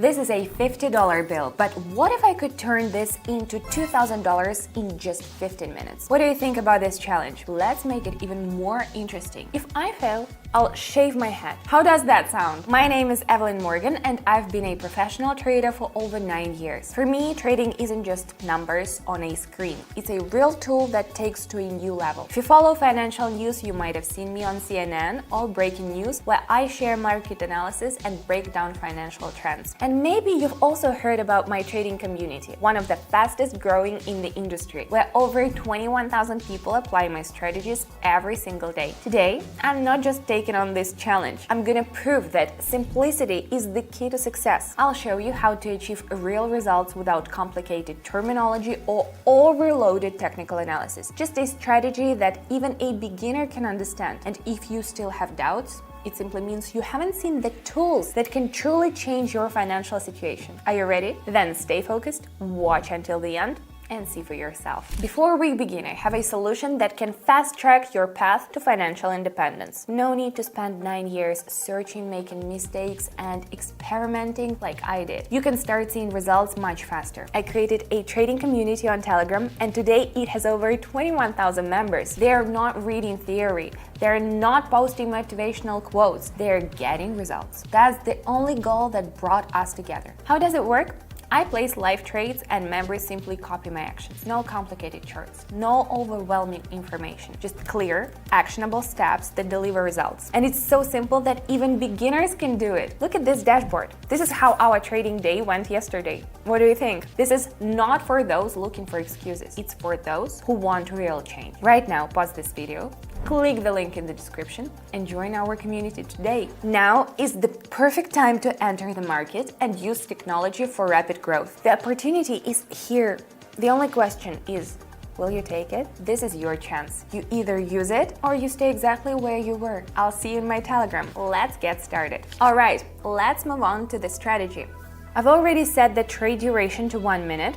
This is a $50 bill, but what if I could turn this into $2,000 in just 15 minutes? What do you think about this challenge? Let's make it even more interesting. If I fail, I'll shave my head. How does that sound? My name is Evelyn Morgan and I've been a professional trader for over 9 years. For me, trading isn't just numbers on a screen. It's a real tool that takes to a new level. If you follow financial news, you might have seen me on CNN or Breaking News, where I share market analysis and break down financial trends. And maybe you've also heard about my trading community, one of the fastest growing in the industry, where over 21,000 people apply my strategies every single day. Today, I'm not just taking on this challenge. I'm gonna prove that simplicity is the key to success. I'll show you how to achieve real results without complicated terminology or overloaded technical analysis. Just a strategy that even a beginner can understand. And if you still have doubts, it simply means you haven't seen the tools that can truly change your financial situation. Are you ready? Then stay focused, watch until the end, and see for yourself. Before we begin, I have a solution that can fast-track your path to financial independence. No need to spend 9 years searching, making mistakes, and experimenting like I did. You can start seeing results much faster. I created a trading community on Telegram, and today it has over 21,000 members. They are not reading theory. They're not posting motivational quotes. They're getting results. That's the only goal that brought us together. How does it work? I place live trades and members simply copy my actions. No complicated charts, no overwhelming information, just clear, actionable steps that deliver results. And it's so simple that even beginners can do it. Look at this dashboard. This is how our trading day went yesterday. What do you think? This is not for those looking for excuses. It's for those who want real change. Right now, pause this video, click the link in the description and join our community today. Now is the perfect time to enter the market and use technology for rapid growth. The opportunity is here. The only question is, will you take it? This is your chance. You either use it or you stay exactly where you were. I'll see you in my Telegram. Let's get started. All right, let's move on to the strategy. I've already set the trade duration to 1 minute.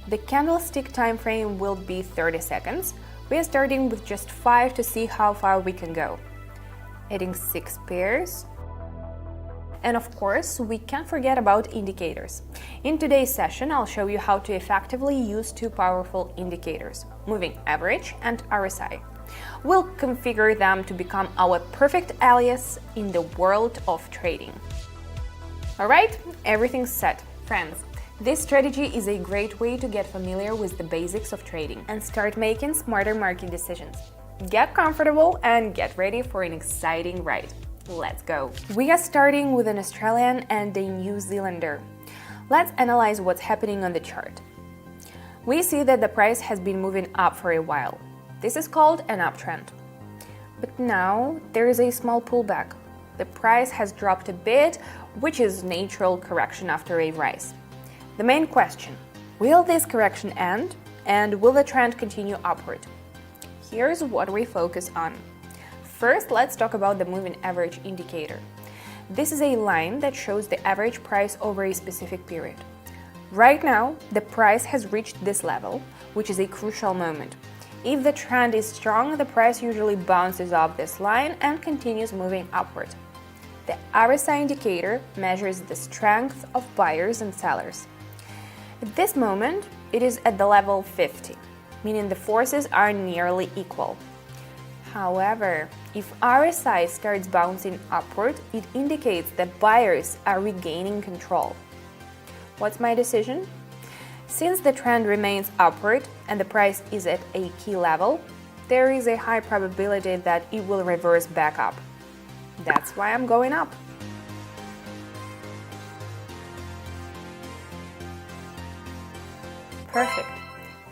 The candlestick time frame will be 30 seconds. We are starting with just 5 to see how far we can go. Adding 6 pairs. And of course, we can't forget about indicators. In today's session, I'll show you how to effectively use 2 powerful indicators, moving average and RSI. We'll configure them to become our perfect allies in the world of trading. All right, everything's set. Friends, this strategy is a great way to get familiar with the basics of trading and start making smarter market decisions. Get comfortable and get ready for an exciting ride. Let's go. We are starting with an Australian and a New Zealander. Let's analyze what's happening on the chart. We see that the price has been moving up for a while. This is called an uptrend. But now there is a small pullback. The price has dropped a bit, which is natural correction after a rise. The main question, will this correction end and will the trend continue upward? Here's what we focus on. First, let's talk about the moving average indicator. This is a line that shows the average price over a specific period. Right now, the price has reached this level, which is a crucial moment. If the trend is strong, the price usually bounces off this line and continues moving upward. The RSI indicator measures the strength of buyers and sellers. At this moment, it is at the level 50, meaning the forces are nearly equal. However, if RSI starts bouncing upward, it indicates that buyers are regaining control. What's my decision? Since the trend remains upward and the price is at a key level, there is a high probability that it will reverse back up. That's why I'm going up. Perfect.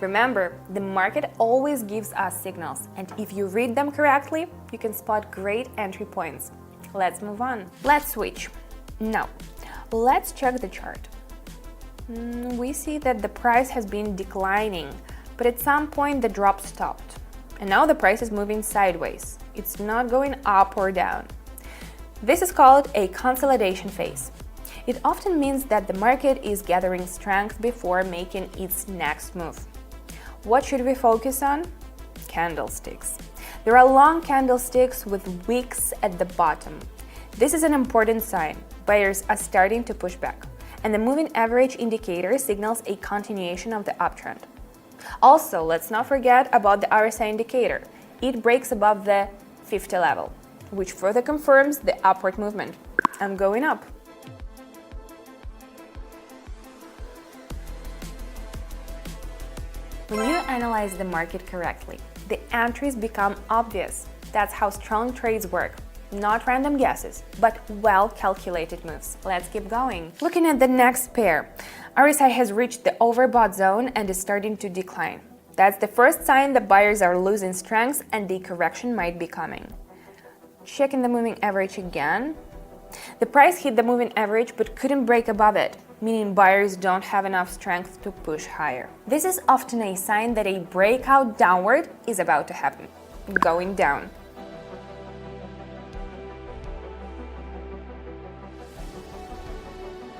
Remember, the market always gives us signals, and if you read them correctly, you can spot great entry points. Let's move on. Let's switch. Now, let's check the chart. We see that the price has been declining, but at some point the drop stopped. And now the price is moving sideways. It's not going up or down. This is called a consolidation phase. It often means that the market is gathering strength before making its next move. What should we focus on? Candlesticks. There are long candlesticks with wicks at the bottom. This is an important sign. Buyers are starting to push back. and the moving average indicator signals a continuation of the uptrend. Also, let's not forget about the RSI indicator. It breaks above the 50 level, which further confirms the upward movement. I'm going up. When you analyze the market correctly, the entries become obvious. That's how strong trades work. Not random guesses, but well-calculated moves. Let's keep going. Looking at the next pair, RSI has reached the overbought zone and is starting to decline. That's the first sign that buyers are losing strength and the correction might be coming. Checking the moving average again. The price hit the moving average but couldn't break above it, meaning buyers don't have enough strength to push higher. This is often a sign that a breakout downward is about to happen. Going down.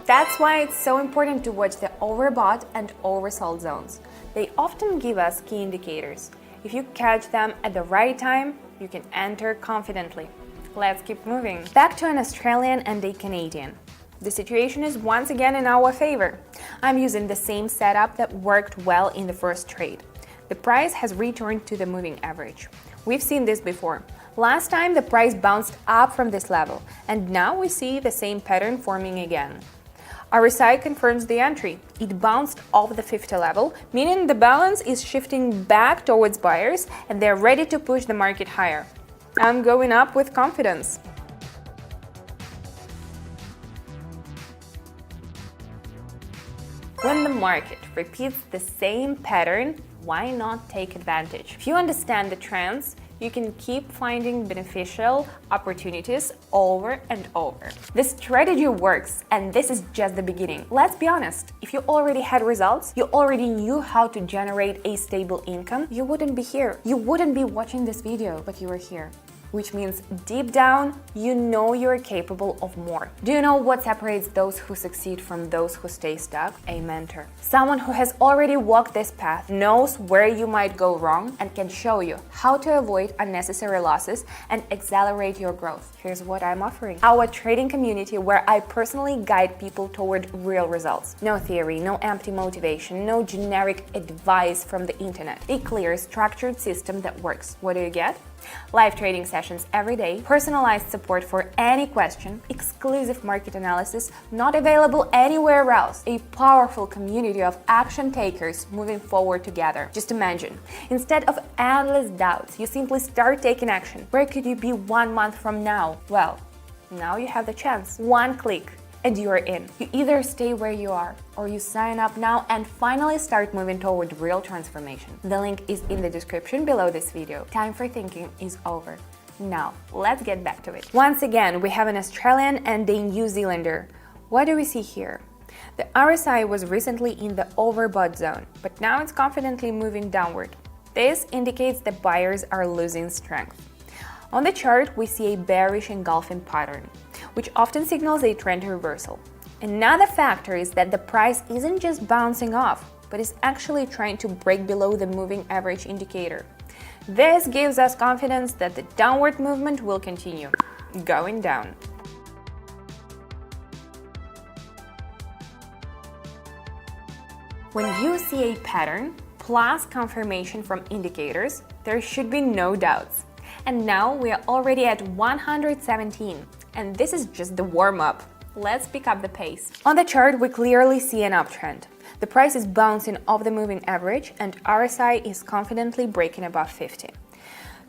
That's why it's so important to watch the overbought and oversold zones. They often give us key indicators. If you catch them at the right time, you can enter confidently. Let's keep moving. Back to an Australian and a Canadian. The situation is once again in our favor. I'm using the same setup that worked well in the first trade. The price has returned to the moving average. We've seen this before. Last time the price bounced up from this level, and now we see the same pattern forming again. RSI confirms the entry. It bounced off the 50 level, meaning the balance is shifting back towards buyers and they're ready to push the market higher. I'm going up with confidence. When the market repeats the same pattern, why not take advantage? If you understand the trends, you can keep finding beneficial opportunities over and over. This strategy works, and this is just the beginning. Let's be honest, if you already had results, you already knew how to generate a stable income, you wouldn't be here. You wouldn't be watching this video, but you were here. Which means deep down, you know you're capable of more. Do you know what separates those who succeed from those who stay stuck? A mentor. Someone who has already walked this path, knows where you might go wrong, and can show you how to avoid unnecessary losses and accelerate your growth. Here's what I'm offering. Our trading community where I personally guide people toward real results. No theory, no empty motivation, no generic advice from the internet. A clear, structured system that works. What do you get? Live trading sessions every day, personalized support for any question, exclusive market analysis not available anywhere else, a powerful community of action takers moving forward together. Just imagine, instead of endless doubts, you simply start taking action. Where could you be 1 month from now? Well, now you have the chance. One click and you are in. You either stay where you are or you sign up now and finally start moving toward real transformation. The link is in the description below this video. Time for thinking is over. Now, let's get back to it. Once again, we have an Australian and a New Zealander. What do we see here? The RSI was recently in the overbought zone, but now it's confidently moving downward. This indicates that buyers are losing strength. On the chart, we see a bearish engulfing pattern, which often signals a trend reversal. Another factor is that the price isn't just bouncing off, but is actually trying to break below the moving average indicator. This gives us confidence that the downward movement will continue, going down. When you see a pattern plus confirmation from indicators, there should be no doubts. And now we are already at 117, and this is just the warm-up. Let's pick up the pace. On the chart, we clearly see an uptrend. The price is bouncing off the moving average, and RSI is confidently breaking above 50.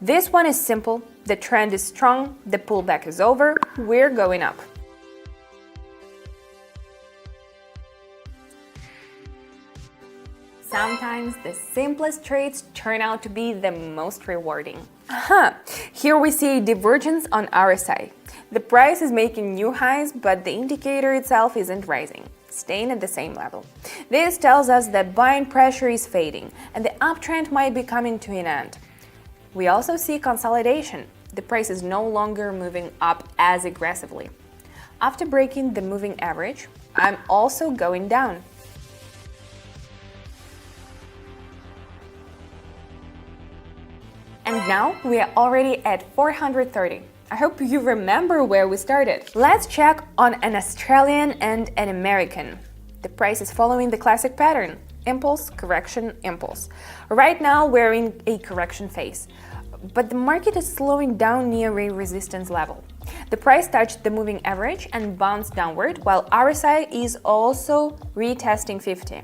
This one is simple, the trend is strong, the pullback is over, we're going up. Sometimes the simplest trades turn out to be the most rewarding. Here we see a divergence on RSI. The price is making new highs, but the indicator itself isn't rising, staying at the same level. This tells us that buying pressure is fading, and the uptrend might be coming to an end. We also see consolidation. The price is no longer moving up as aggressively. After breaking the moving average, I'm also going down. And now we are already at 430. I hope you remember where we started. Let's check on an Australian and an American. The price is following the classic pattern: impulse, correction, impulse. Right now we're in a correction phase, but the market is slowing down near a resistance level. The price touched the moving average and bounced downward, while RSI is also retesting 50.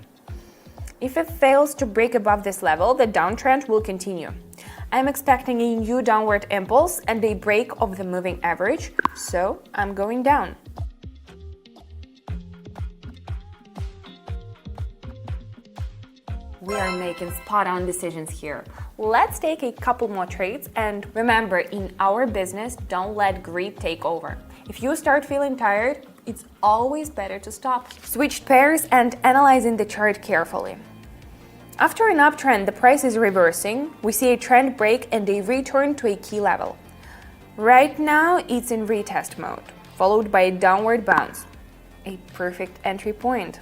If it fails to break above this level, the downtrend will continue. I'm expecting a new downward impulse and a break of the moving average, so I'm going down. We are making spot-on decisions here. Let's take a couple more trades, and remember, in our business, don't let greed take over. If you start feeling tired, it's always better to stop. Switch pairs and analyzing the chart carefully. After an uptrend, the price is reversing. We see a trend break and a return to a key level. Right now, it's in retest mode, followed by a downward bounce. A perfect entry point.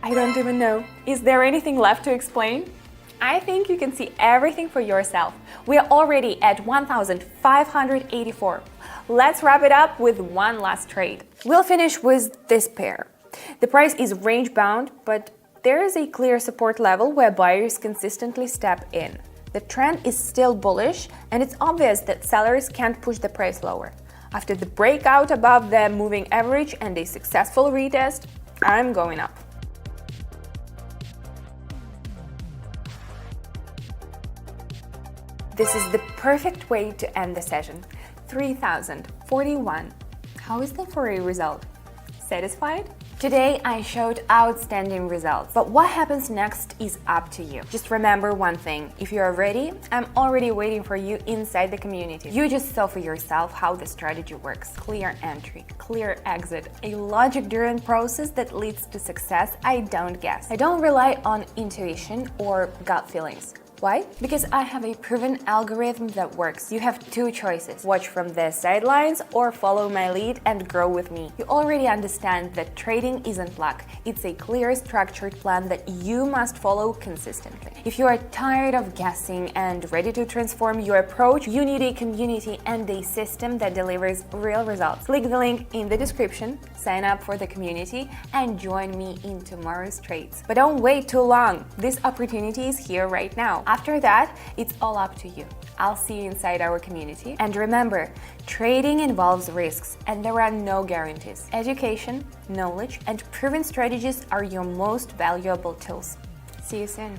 I don't even know. Is there anything left to explain? I think you can see everything for yourself. We are already at 1,584. Let's wrap it up with one last trade. We'll finish with this pair. The price is range bound, but there is a clear support level where buyers consistently step in. The trend is still bullish, and it's obvious that sellers can't push the price lower. After the breakout above the moving average and a successful retest, I'm going up. This is the perfect way to end the session. 3,041. How is that for a result? Satisfied? Today I showed outstanding results, but what happens next is up to you. Just remember one thing: if you are ready, I'm already waiting for you inside the community. You just saw for yourself how the strategy works. Clear entry, clear exit, a logic-driven process that leads to success. I don't guess. I don't rely on intuition or gut feelings. Why? Because I have a proven algorithm that works. You have two choices: watch from the sidelines or follow my lead and grow with me. You already understand that trading isn't luck. It's a clear, structured plan that you must follow consistently. If you are tired of guessing and ready to transform your approach, you need a community and a system that delivers real results. Click the link in the description, sign up for the community, and join me in tomorrow's trades. But don't wait too long. This opportunity is here right now. After that, it's all up to you. I'll see you inside our community. And remember, trading involves risks, and there are no guarantees. Education, knowledge, and proven strategies are your most valuable tools. See you soon.